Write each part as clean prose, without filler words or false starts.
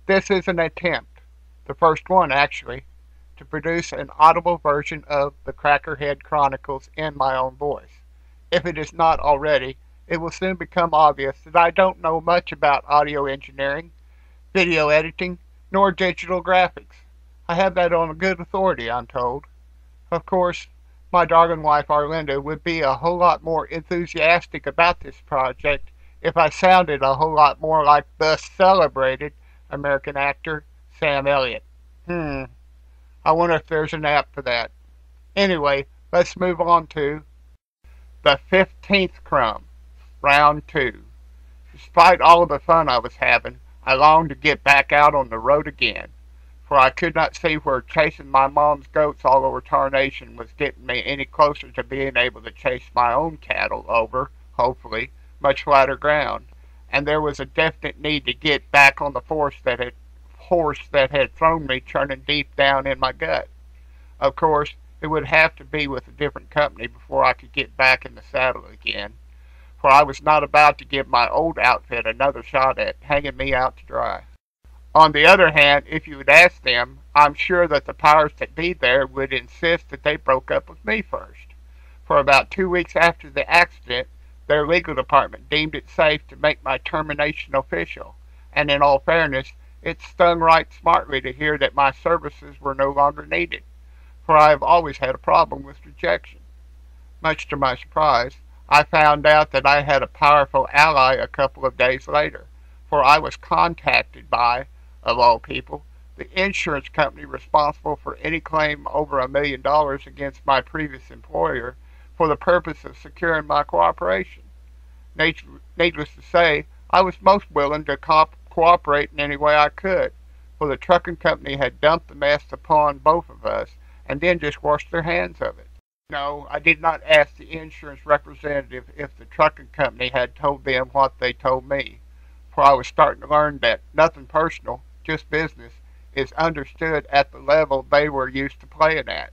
This is an attempt, the first one actually, to produce an audible version of the Crackerhead Chronicles in my own voice. If it is not already, it will soon become obvious that I don't know much about audio engineering, video editing, nor digital graphics. I have that on good authority, I'm told. Of course, my darling wife Arlinda would be a whole lot more enthusiastic about this project if I sounded a whole lot more like the celebrated American actor Sam Elliott. I wonder if there's an app for that. Anyway, let's move on to the 15th crumb, round 2. Despite all of the fun I was having, I longed to get back out on the road again, for I could not see where chasing my mom's goats all over tarnation was getting me any closer to being able to chase my own cattle over, hopefully, much flatter ground, and there was a definite need to get back on the horse that had thrown me churning deep down in my gut. Of course, it would have to be with a different company before I could get back in the saddle again, for I was not about to give my old outfit another shot at hanging me out to dry. On the other hand, if you would ask them, I'm sure that the powers that be there would insist that they broke up with me first. For about 2 weeks after the accident, their legal department deemed it safe to make my termination official, and in all fairness, it stung right smartly to hear that my services were no longer needed, for I have always had a problem with rejection. Much to my surprise, I found out that I had a powerful ally a couple of days later, for I was contacted by, of all people, the insurance company responsible for any claim over $1 million against my previous employer for the purpose of securing my cooperation. Needless to say, I was most willing to cooperate in any way I could, for the trucking company had dumped the mess upon both of us and then just washed their hands of it. No, I did not ask the insurance representative if the trucking company had told them what they told me, for I was starting to learn that nothing personal, just business, is understood at the level they were used to playing at.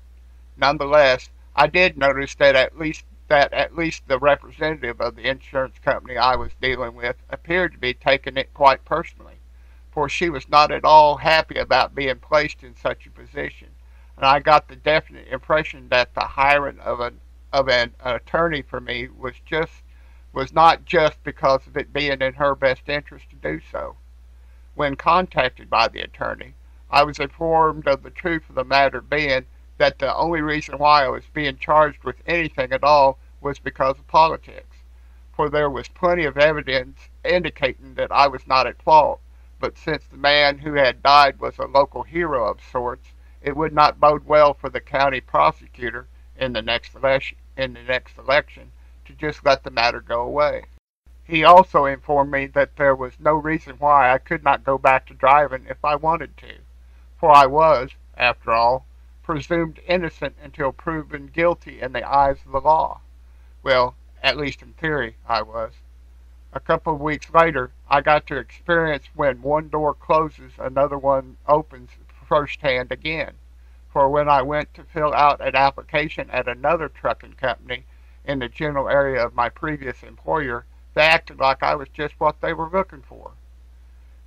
Nonetheless, I did notice that at least the representative of the insurance company I was dealing with appeared to be taking it quite personally, for she was not at all happy about being placed in such a position, and I got the definite impression that the hiring of an attorney for me was not just because of it being in her best interest to do so. When contacted by the attorney, I was informed of the truth of the matter being that the only reason why I was being charged with anything at all was because of politics, for there was plenty of evidence indicating that I was not at fault, but since the man who had died was a local hero of sorts, it would not bode well for the county prosecutor in the next election to just let the matter go away. He also informed me that there was no reason why I could not go back to driving if I wanted to, for I was, after all, presumed innocent until proven guilty in the eyes of the law. Well, at least in theory, I was. A couple of weeks later, I got to experience when one door closes, another one opens firsthand again. For when I went to fill out an application at another trucking company in the general area of my previous employer, they acted like I was just what they were looking for.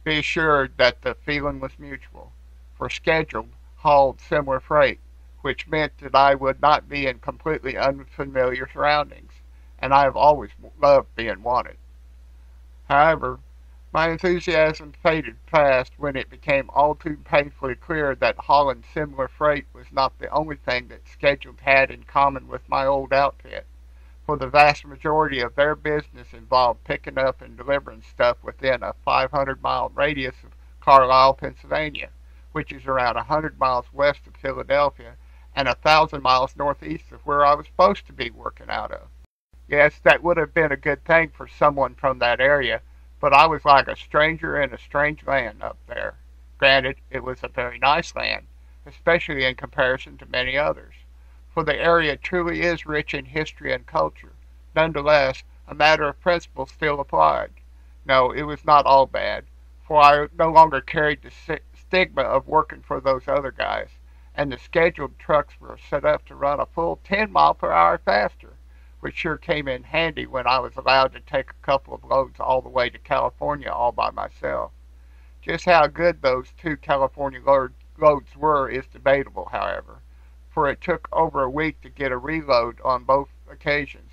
Be assured that the feeling was mutual, for scheduled, hauled similar freight, which meant that I would not be in completely unfamiliar surroundings, and I have always loved being wanted. However, my enthusiasm faded fast when it became all too painfully clear that hauling similar freight was not the only thing that scheduled had in common with my old outfit, for the vast majority of their business involved picking up and delivering stuff within a 500-mile radius of Carlisle, Pennsylvania, which is around 100 miles west of Philadelphia and 1,000 miles northeast of where I was supposed to be working out of. Yes, that would have been a good thing for someone from that area, but I was like a stranger in a strange land up there. Granted, it was a very nice land, especially in comparison to many others, for the area truly is rich in history and culture. Nonetheless, a matter of principle still applied. No, it was not all bad, for I no longer carried the stigma of working for those other guys, and the scheduled trucks were set up to run a full 10 miles per hour faster, which sure came in handy when I was allowed to take a couple of loads all the way to California all by myself. Just how good those two California loads were is debatable, however, for it took over a week to get a reload on both occasions,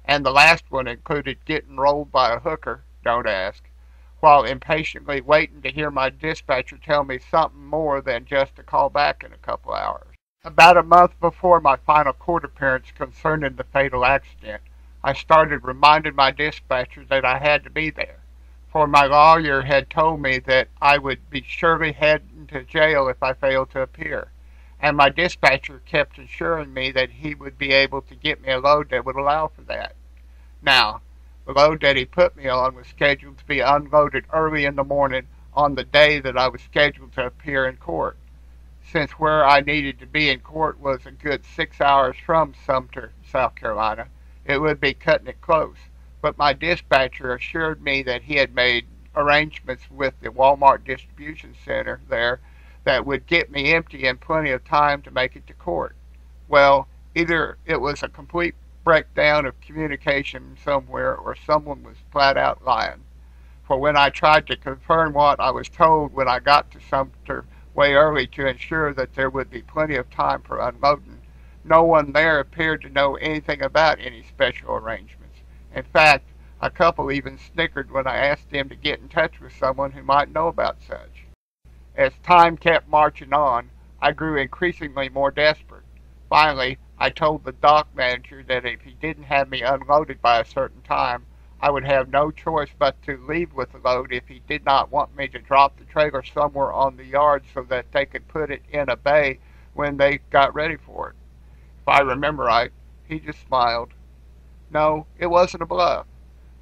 and the last one included getting rolled by a hooker, don't ask, while impatiently waiting to hear my dispatcher tell me something more than just to call back in a couple hours. About a month before my final court appearance concerning the fatal accident, I started reminding my dispatcher that I had to be there, for my lawyer had told me that I would be surely heading to jail if I failed to appear, and my dispatcher kept assuring me that he would be able to get me a load that would allow for that. Now, the load that he put me on was scheduled to be unloaded early in the morning on the day that I was scheduled to appear in court. Since where I needed to be in court was a good 6 hours from Sumter, South Carolina, it would be cutting it close. But my dispatcher assured me that he had made arrangements with the Walmart distribution center there that would get me empty in plenty of time to make it to court. Well, either it was a complete breakdown of communication somewhere or someone was flat out lying. For when I tried to confirm what I was told when I got to Sumter way early to ensure that there would be plenty of time for unloading, no one there appeared to know anything about any special arrangements. In fact, a couple even snickered when I asked them to get in touch with someone who might know about such. As time kept marching on, I grew increasingly more desperate. Finally, I told the dock manager that if he didn't have me unloaded by a certain time, I would have no choice but to leave with the load if he did not want me to drop the trailer somewhere on the yard so that they could put it in a bay when they got ready for it. If I remember right, he just smiled. No, it wasn't a bluff,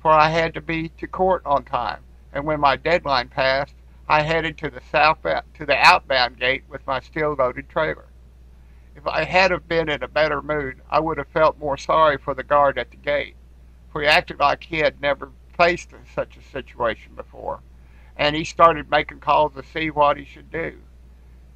for I had to be to court on time, and when my deadline passed, I headed to the outbound gate with my still loaded trailer. If I had have been in a better mood, I would have felt more sorry for the guard at the gate, for he acted like he had never faced such a situation before, and he started making calls to see what he should do.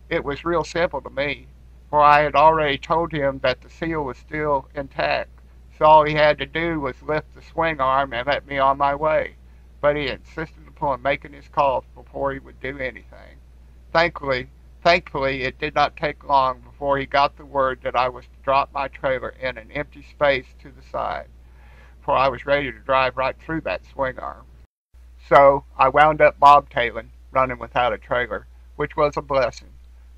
It was real simple to me, for I had already told him that the seal was still intact, so all he had to do was lift the swing arm and let me on my way, but he insisted upon making his calls before he would do anything. Thankfully, it did not take long before he got the word that I was to drop my trailer in an empty space to the side, for I was ready to drive right through that swing arm. So I wound up bobtailing, running without a trailer, which was a blessing,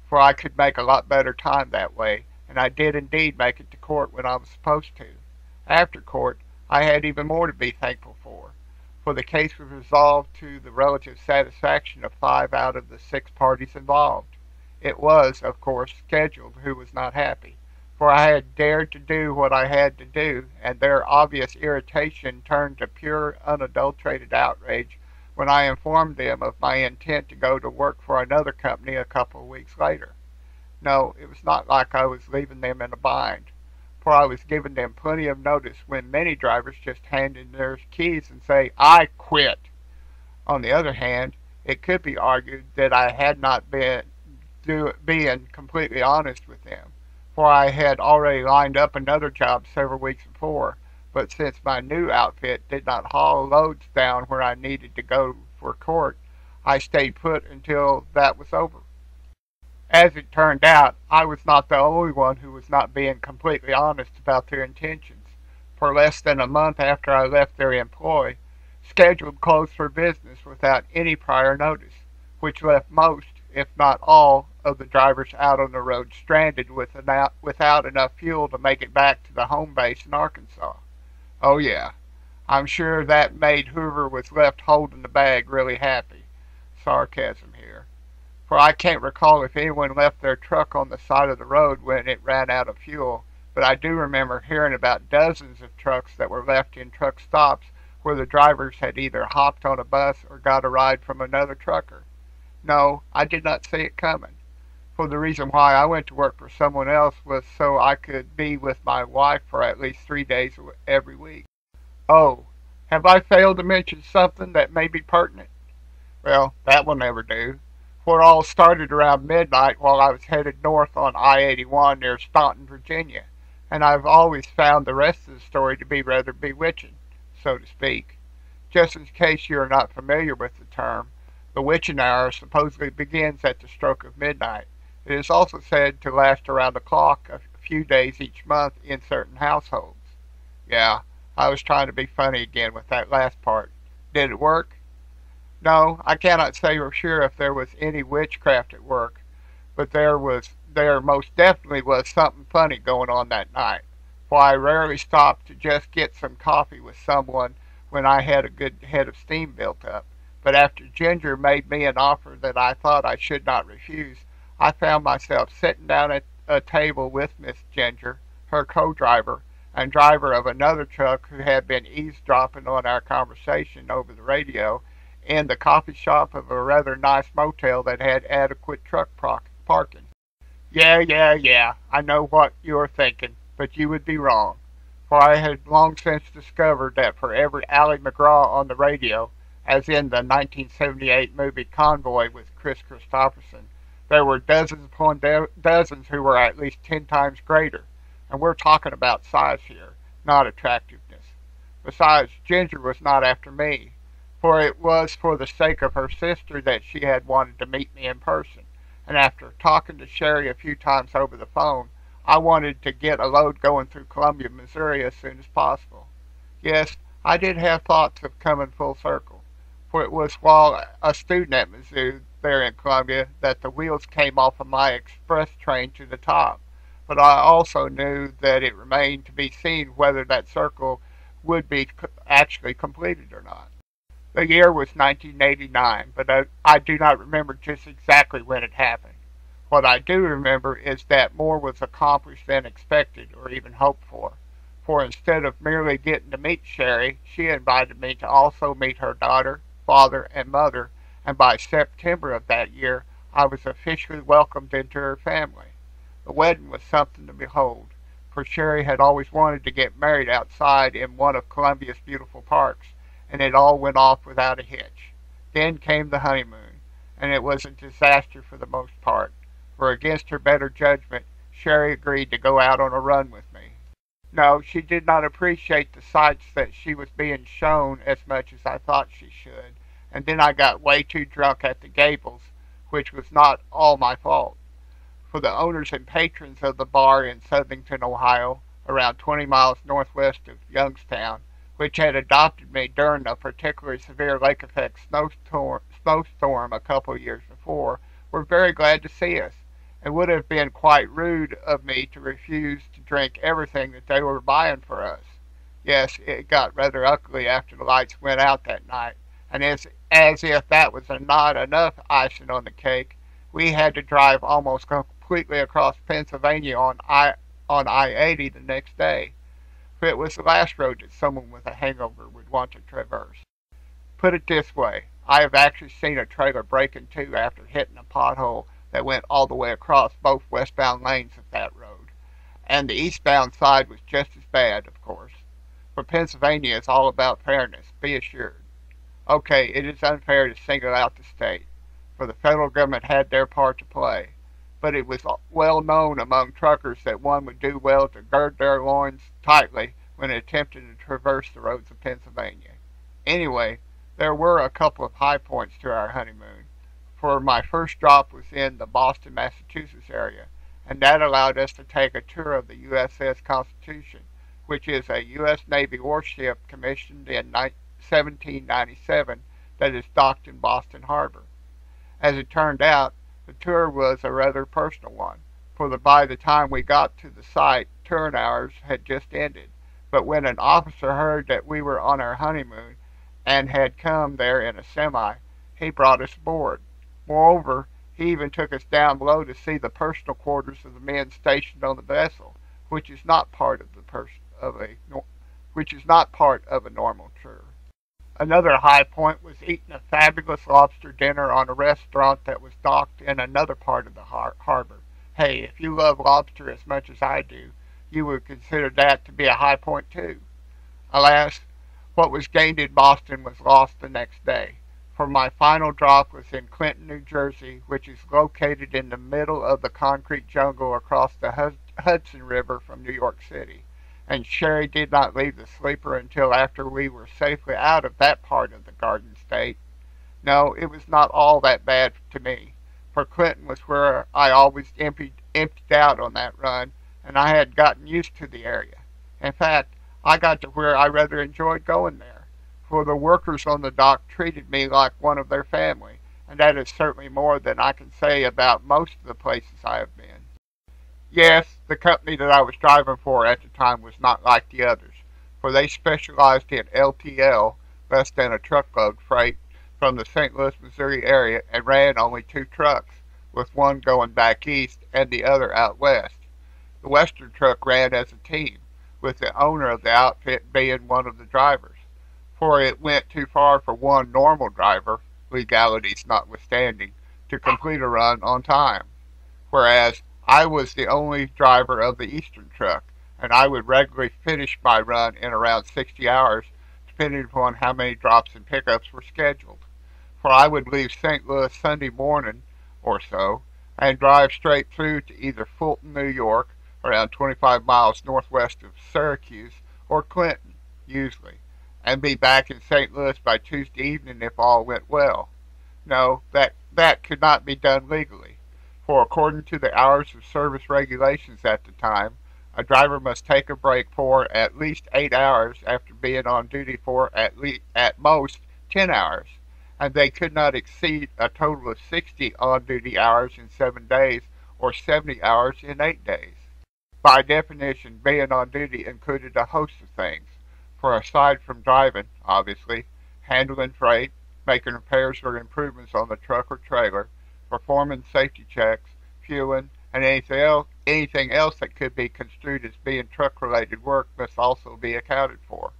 for I could make a lot better time that way, and I did indeed make it to court when I was supposed to. After court, I had even more to be thankful for the case was resolved to the relative satisfaction of 5 out of the 6 parties involved. It was, of course, scheduled who was not happy, for I had dared to do what I had to do, and their obvious irritation turned to pure, unadulterated outrage when I informed them of my intent to go to work for another company a couple of weeks later. No, it was not like I was leaving them in a bind, for I was giving them plenty of notice when many drivers just hand in their keys and say, "I quit." On the other hand, it could be argued that I had not been being completely honest with them, for I had already lined up another job several weeks before, but since my new outfit did not haul loads down where I needed to go for court, I stayed put until that was over. As it turned out, I was not the only one who was not being completely honest about their intentions, for less than a month after I left their employ, scheduled closed for business without any prior notice, which left most, if not all, of the drivers out on the road stranded without enough fuel to make it back to the home base in Arkansas. Oh yeah, I'm sure that made whoever was left holding the bag really happy. Sarcasm here. For I can't recall if anyone left their truck on the side of the road when it ran out of fuel, but I do remember hearing about dozens of trucks that were left in truck stops where the drivers had either hopped on a bus or got a ride from another trucker. No, I did not see it coming, for the reason why I went to work for someone else was so I could be with my wife for at least 3 days every week. Oh, have I failed to mention something that may be pertinent? Well, that will never do, for it all started around midnight while I was headed north on I-81 near Staunton, Virginia, and I've always found the rest of the story to be rather bewitching, so to speak. Just in case you are not familiar with the term, The witching hour supposedly begins at the stroke of midnight. It is also said to last around the clock a few days each month in certain households. Yeah, I was trying to be funny again with that last part. Did it work? No, I cannot say for sure if there was any witchcraft at work, but there most definitely was something funny going on that night, for I rarely stopped to just get some coffee with someone when I had a good head of steam built up. But after Ginger made me an offer that I thought I should not refuse, I found myself sitting down at a table with Miss Ginger, her co-driver, and driver of another truck who had been eavesdropping on our conversation over the radio in the coffee shop of a rather nice motel that had adequate truck parking. Yeah, I know what you are thinking, but you would be wrong, for I had long since discovered that for every Ally McGraw on the radio, as in the 1978 movie Convoy with Chris Christopherson, there were dozens upon dozens who were at least 10 times greater, and we're talking about size here, not attractiveness. Besides, Ginger was not after me, for it was for the sake of her sister that she had wanted to meet me in person, and after talking to Sherry a few times over the phone, I wanted to get a load going through Columbia, Missouri as soon as possible. Yes, I did have thoughts of coming full circle, for it was while a student at Mizzou there in Columbia that the wheels came off of my express train to the top, but I also knew that it remained to be seen whether that circle would be actually completed or not. The year was 1989, but I do not remember just exactly when it happened. What I do remember is that more was accomplished than expected or even hoped for instead of merely getting to meet Sherry, she invited me to also meet her daughter, father, and mother, and by September of that year I was officially welcomed into her family. The wedding was something to behold, for Sherry had always wanted to get married outside in one of Columbia's beautiful parks, and it all went off without a hitch. Then came the honeymoon, and it was a disaster for the most part, for against her better judgment, Sherry agreed to go out on a run with me. No, she did not appreciate the sights that she was being shown as much as I thought she should, and then I got way too drunk at the Gables, which was not all my fault, for the owners and patrons of the bar in Southington, Ohio, around 20 miles northwest of Youngstown, which had adopted me during a particularly severe lake effect snowstorm a couple of years before, were very glad to see us. It would have been quite rude of me to refuse to drink everything that they were buying for us. Yes, it got rather ugly after the lights went out that night, and as if that was not enough icing on the cake, we had to drive almost completely across Pennsylvania on I-80 the next day, for it was the last road that someone with a hangover would want to traverse. Put it this way, I have actually seen a trailer break in two after hitting a pothole that went all the way across both westbound lanes of that road, and the eastbound side was just as bad, of course, for Pennsylvania is all about fairness, be assured. Okay, it is unfair to single out the state, for the federal government had their part to play, but it was well known among truckers that one would do well to gird their loins tightly when attempting to traverse the roads of Pennsylvania. Anyway, there were a couple of high points to our honeymoon, for my first drop was in the Boston, Massachusetts area, and that allowed us to take a tour of the USS Constitution, which is a U.S. Navy warship commissioned in 1797 that is docked in Boston Harbor. As it turned out, the tour was a rather personal one, for by the time we got to the site, turn hours had just ended. But when an officer heard that we were on our honeymoon and had come there in a semi, he brought us aboard. Moreover, he even took us down below to see the personal quarters of the men stationed on the vessel, which is not part of a normal tour. Another high point was eating a fabulous lobster dinner on a restaurant that was docked in another part of the harbor. Hey, if you love lobster as much as I do, you would consider that to be a high point too. Alas, what was gained in Boston was lost the next day, for my final drop was in Clinton, New Jersey, which is located in the middle of the concrete jungle across the Hudson River from New York City, and Sherry did not leave the sleeper until after we were safely out of that part of the Garden State. No, it was not all that bad to me, for Clinton was where I always emptied out on that run, and I had gotten used to the area. In fact, I got to where I rather enjoyed going there, for the workers on the dock treated me like one of their family, and that is certainly more than I can say about most of the places I have been. Yes, the company that I was driving for at the time was not like the others, for they specialized in LTL, less than a truckload freight, from the St. Louis, Missouri area and ran only two trucks, with one going back east and the other out west. The western truck ran as a team, with the owner of the outfit being one of the drivers, for it went too far for one normal driver, legalities notwithstanding, to complete a run on time, whereas I was the only driver of the eastern truck, and I would regularly finish my run in around 60 hours, depending upon how many drops and pickups were scheduled. For I would leave St. Louis Sunday morning or so, and drive straight through to either Fulton, New York, around 25 miles northwest of Syracuse, or Clinton, usually, and be back in St. Louis by Tuesday evening if all went well. No, that could not be done legally, for according to the hours of service regulations at the time, a driver must take a break for at least 8 hours after being on duty for at most 10 hours, and they could not exceed a total of 60 on-duty hours in 7 days or 70 hours in 8 days. By definition, being on duty included a host of things, for aside from driving, obviously, handling freight, making repairs or improvements on the truck or trailer, performing safety checks, fueling, and anything else that could be construed as being truck-related work must also be accounted for.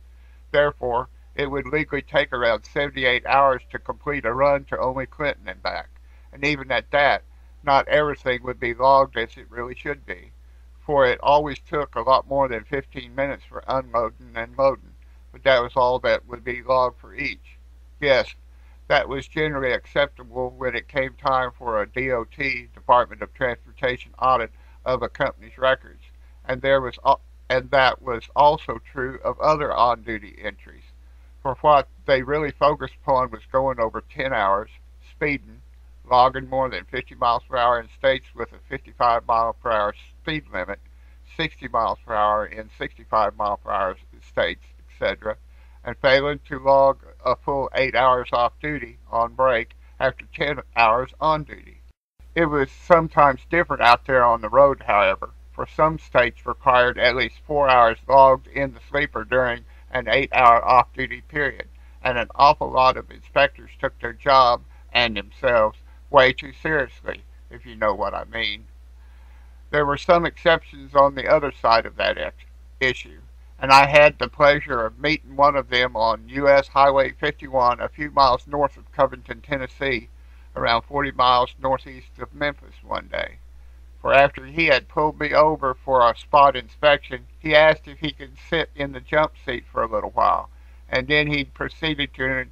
Therefore, it would legally take around 78 hours to complete a run to only Clinton and back, and even at that, not everything would be logged as it really should be, for it always took a lot more than 15 minutes for unloading and loading, but that was all that would be logged for each. Yes, that was generally acceptable when it came time for a DOT, Department of Transportation audit of a company's records, and that was also true of other on-duty entries, for what they really focused upon was going over 10 hours, speeding, logging more than 50 miles per hour in states with a 55 mile per hour speed limit, 60 miles per hour in 65 mile per hour states, etc., and failing to log a full 8 hours off duty on break after 10 hours on duty. It was sometimes different out there on the road, however, for some states required at least 4 hours logged in the sleeper during an 8-hour off-duty period, and an awful lot of inspectors took their job and themselves way too seriously, if you know what I mean. There were some exceptions on the other side of that issue, and I had the pleasure of meeting one of them on U.S. Highway 51 a few miles north of Covington, Tennessee, around 40 miles northeast of Memphis one day. For after he had pulled me over for a spot inspection, he asked if he could sit in the jump seat for a little while, and then he proceeded to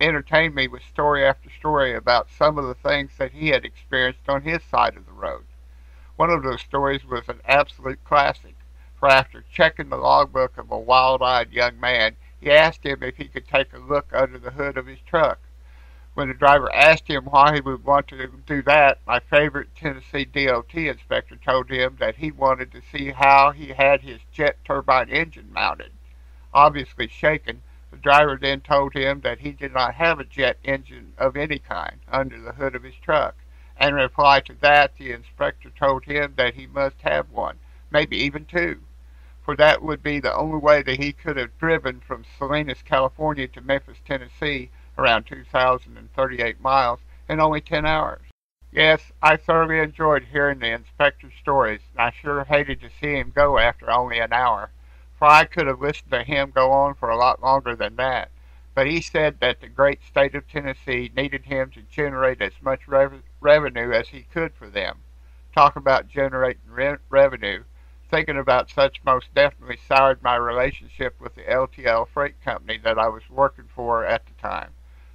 entertain me with story after story about some of the things that he had experienced on his side of the road. One of those stories was an absolute classic, for after checking the logbook of a wild-eyed young man, he asked him if he could take a look under the hood of his truck. When the driver asked him why he would want to do that, my favorite Tennessee DOT inspector told him that he wanted to see how he had his jet turbine engine mounted. Obviously shaken, the driver then told him that he did not have a jet engine of any kind under the hood of his truck. And in reply to that, the inspector told him that he must have one, maybe even two, for that would be the only way that he could have driven from Salinas, California to Memphis, Tennessee, around 2,038 miles, in only 10 hours. Yes, I thoroughly enjoyed hearing the inspector's stories, and I sure hated to see him go after only an hour, for I could have listened to him go on for a lot longer than that. But he said that the great state of Tennessee needed him to generate as much revenue as he could for them. Talk about generating revenue. Thinking about such most definitely soured my relationship with the LTL freight company that I was working for at the time.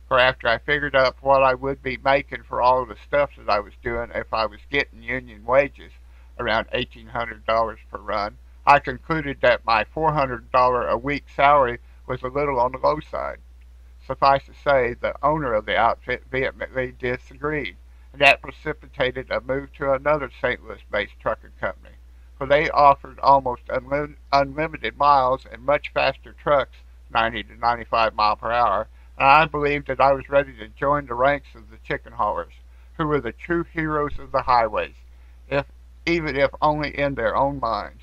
For after I figured out what I would be making for all of the stuff that I was doing if I was getting union wages, around $1,800 per run, I concluded that my $400 a week salary was a little on the low side. Suffice to say, the owner of the outfit vehemently disagreed, and that precipitated a move to another St. Louis-based trucking company, for they offered almost unlimited miles and much faster trucks, 90 to 95 mile per hour, and I believed that I was ready to join the ranks of the chicken haulers, who were the true heroes of the highways, if even if only in their own minds.